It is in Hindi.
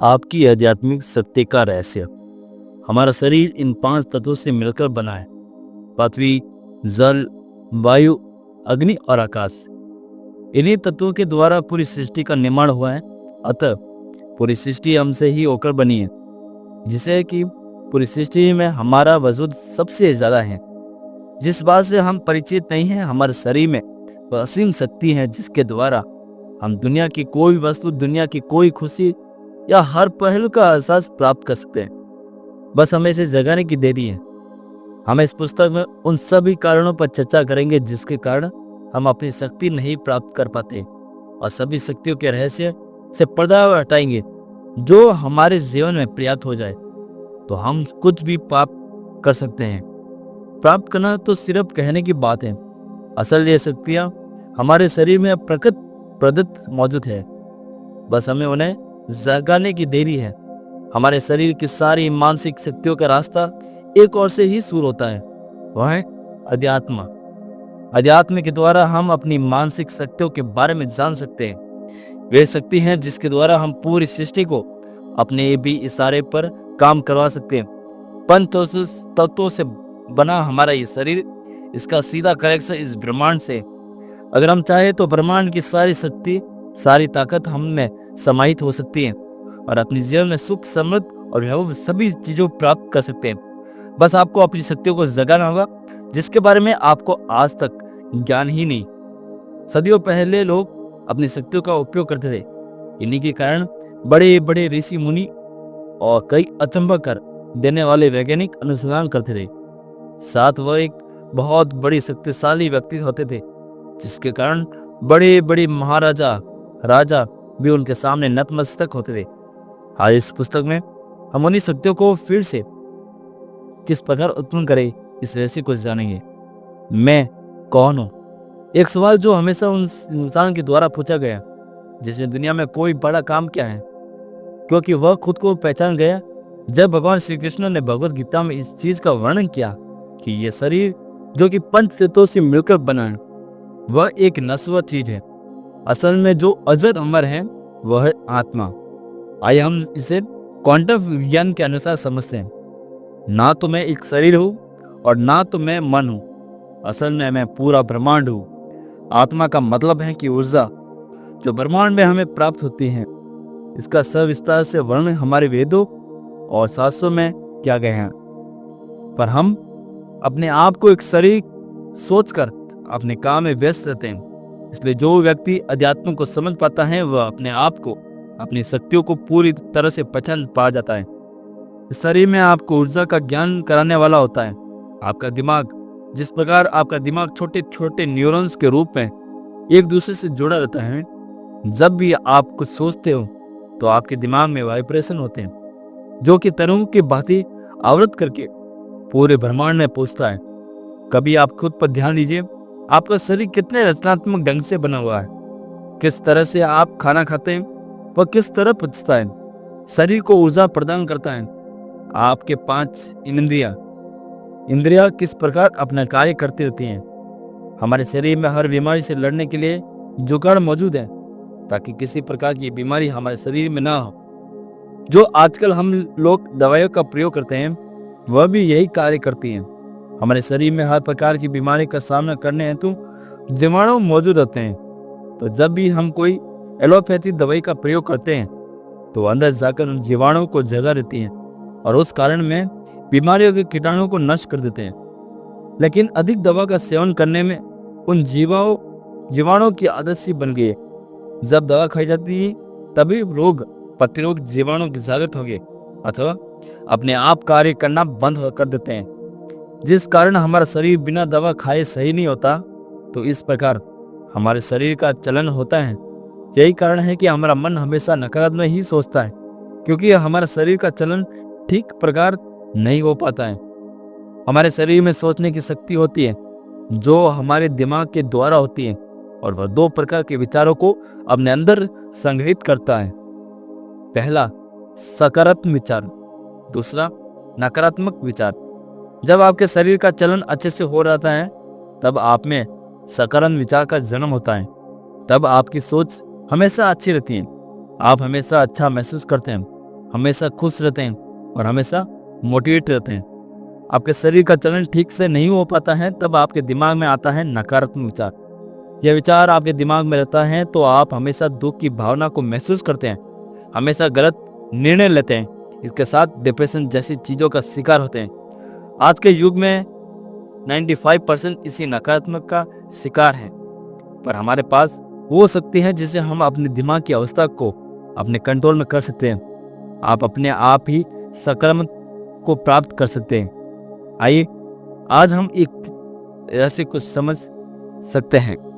आपकी आध्यात्मिक शक्ति का रहस्य। हमारा शरीर इन 5 तत्वों से मिलकर बना है। पृथ्वी, जल, वायु, अग्नि और आकाश। इन्हीं तत्वों के द्वारा पूरी सृष्टि का निर्माण हुआ है। अतः पूरी सृष्टि हमसे ही होकर बनी है, जिसे कि पूरी सृष्टि में हमारा वजूद सबसे ज्यादा है। जिस बात से हम परिचित नहीं हैं, हमारे शरीर में वह असीम शक्ति है जिसके द्वारा हम दुनिया की कोई वस्तु, दुनिया की कोई खुशी या हर पहलू का एहसास प्राप्त कर सकते हैं। बस हमें इसे जगाने की देरी है। हम इस पुस्तक में उन सभी कारणों पर चर्चा करेंगे जिसके कारण हम अपनी शक्ति नहीं प्राप्त कर पाते, और सभी शक्तियों के रहस्य से पर्दा हटाएंगे। जो हमारे जीवन में पर्याप्त हो जाए तो हम कुछ भी प्राप्त कर सकते हैं। प्राप्त करना तो सिर्फ कहने की बात है। असल ये शक्तियां हमारे शरीर में प्रदत्त मौजूद है। बस हमें उन्हें जगाने की देरी है। हमारे शरीर की सारी मानसिक शक्तियों का रास्ता एक और से ही शुरू होता है, वह है अध्यात्म। अध्यात्म के द्वारा हम अपनी मानसिक शक्तियों के बारे में जान सकते हैं। वे शक्ति हैं जिसके द्वारा हम पूरी सृष्टि को अपने भी इशारे पर काम करवा सकते हैं। पंच तत्वों से बना हमारा ये शरीर, इसका सीधा कनेक्शन इस ब्रह्मांड से। अगर हम चाहे तो ब्रह्मांड की सारी शक्ति, सारी ताकत हम में समाहित हो सकती है और अपने जीवन में सुख, समृद्ध और वैभव सभी चीजों प्राप्त कर सकते हैं। बस आपको अपनी शक्तियों को जगाना होगा, जिसके बारे में आपको आज तक ज्ञान ही नहीं। सदियों पहले लोग अपनी शक्तियों का उपयोग करते थे। इन्हीं के कारण बड़े बड़े ऋषि मुनि और कई अचंभा कर देने वाले वैज्ञानिक अनुसंधान करते थे। साथ वह एक बहुत बड़ी शक्तिशाली व्यक्ति होते थे, जिसके कारण बड़े बड़े महाराजा, राजा भी उनके सामने नतमस्तक होते थे। आज इस पुस्तक में हम उन्हीं शक्तियों को फिर से किस प्रकार उत्पन्न करें, इस रहस्य को जानेंगे। मैं कौन हूं? एक सवाल जो हमेशा उन इंसान के द्वारा पूछा गया जिसने दुनिया में कोई बड़ा काम किया है, क्योंकि वह खुद को पहचान गया जब भगवान श्री कृष्ण ने भगवत गीता में इस चीज का वर्णन किया कि यह शरीर जो कि पंच तत्वों से मिलकर बना है, वह एक नश्वर चीज है। असल में जो अजर अमर है वह है आत्मा। आइए हम इसे क्वांटम विज्ञान के अनुसार समझते हैं। ना तो मैं एक शरीर हूं और ना तो मैं मन हूं। असल में मैं पूरा ब्रह्मांड हूं। आत्मा का मतलब है कि ऊर्जा जो ब्रह्मांड में हमें प्राप्त होती है। इसका सविस्तार से वर्णन हमारे वेदों और शास्त्रों में किया गया है, पर हम अपने आप को एक शरीर सोचकर अपने काम में व्यस्त रहते हैं। इसलिए जो व्यक्ति अध्यात्म को समझ पाता है वह अपने आप को, अपनी शक्तियों को पूरी तरह से पहचान पा जाता है। इस शरीर में आपको ऊर्जा का ज्ञान कराने वाला होता है आपका दिमाग। जिस प्रकार आपका दिमाग छोटे छोटे न्यूरॉन्स के रूप में एक दूसरे से जुड़ा रहता है, जब भी आप कुछ सोचते हो तो आपके दिमाग में वाइब्रेशन होते हैं जो कि तरंगों की भांति आवृत करके पूरे ब्रह्मांड में पहुंचता है। कभी आप खुद पर ध्यान दीजिए, आपका शरीर कितने रचनात्मक ढंग से बना हुआ है। किस तरह से आप खाना खाते हैं वह किस तरह पचता है, शरीर को ऊर्जा प्रदान करता है। आपके 5 इंद्रियां किस प्रकार अपना कार्य करती रहती हैं। हमारे शरीर में हर बीमारी से लड़ने के लिए जुगाड़ मौजूद है, ताकि किसी प्रकार की बीमारी हमारे शरीर में ना हो। जो आजकल हम लोग दवाइयों का प्रयोग करते हैं वह भी यही कार्य करती हैं। हमारे शरीर में हर प्रकार की बीमारी का सामना करने हेतु जीवाणु मौजूद रहते हैं। तो जब भी हम कोई एलोपैथी दवाई का प्रयोग करते हैं तो अंदर जाकर उन जीवाणुओं को जगा देती हैं और उस कारण में बीमारियों के कीटाणुओं को नष्ट कर देते हैं। लेकिन अधिक दवा का सेवन करने में उन जीवाणुओं की आदत सी बन गई है। जब दवा खाई जाती है तभी रोग प्रतिरोध जीवाणु की जागृत होंगे अथवा अपने आप कार्य करना बंद कर देते हैं, जिस कारण हमारा शरीर बिना दवा खाए सही नहीं होता। तो इस प्रकार हमारे शरीर का चलन होता है। यही कारण है कि हमारा मन हमेशा नकारात्मक ही सोचता है, क्योंकि हमारा शरीर का चलन ठीक प्रकार नहीं हो पाता है। हमारे शरीर में सोचने की शक्ति होती है जो हमारे दिमाग के द्वारा होती है, और वह 2 प्रकार के विचारों को अपने अंदर संग्रहित करता है। पहला सकारात्मक विचार, दूसरा नकारात्मक विचार। जब आपके शरीर का चलन अच्छे से हो रहता है तब आप में सकारात्मक विचार का जन्म होता है। तब आपकी सोच हमेशा अच्छी रहती है, आप हमेशा अच्छा महसूस करते हैं हमेशा खुश रहते हैं और हमेशा मोटिवेट रहते हैं। आपके शरीर का चलन ठीक से नहीं हो पाता है, तब आपके दिमाग में आता है नकारात्मक विचार। यह विचार आपके दिमाग में रहता है तो आप हमेशा दुख की भावना को महसूस करते हैं, हमेशा गलत निर्णय लेते हैं, इसके साथ डिप्रेशन जैसी चीजों का शिकार होते हैं। आज के युग में 95% इसी नकारात्मक का शिकार है। पर हमारे पास वो शक्ति है जिससे हम अपने दिमाग की अवस्था को अपने कंट्रोल में कर सकते हैं। आप अपने आप ही सकारात्मक को प्राप्त कर सकते हैं। आइए आज हम एक ऐसे कुछ समझ सकते हैं।